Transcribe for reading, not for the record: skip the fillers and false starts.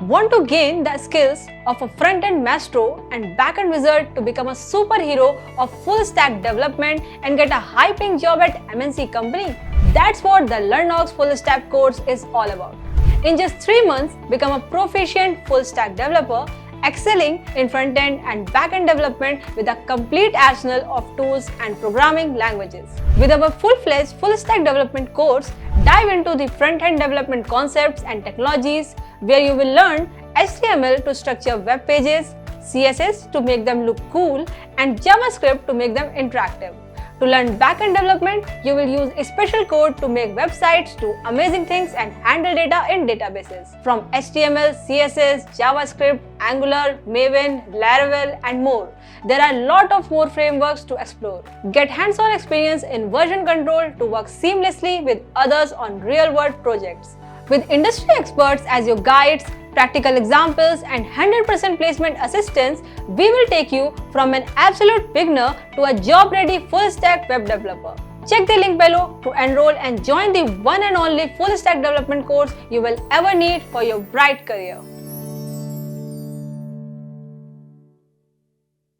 Want to gain the skills of a front-end maestro and back-end wizard to become a superhero of full-stack development and get a high-paying job at MNC company? That's what the LearNowX Full Stack Course is all about. In just 3 months, become a proficient full-stack developer, excelling in front-end and back-end development with a complete arsenal of tools and programming languages. With our full-fledged full-stack development course, dive into the front-end development concepts and technologies where you will learn HTML to structure web pages, CSS to make them look cool, and JavaScript to make them interactive. To learn back-end development, you will use a special code to make websites do amazing things and handle data in databases. From HTML, CSS, JavaScript, Angular, Maven, Laravel, and more. There are a lot of more frameworks to explore. Get hands-on experience in version control to work seamlessly with others on real-world projects. With industry experts as your guides, practical examples, and 100% placement assistance, we will take you from an absolute beginner to a job-ready full-stack web developer. Check the link below to enroll and join the one and only full-stack development course you will ever need for your bright career.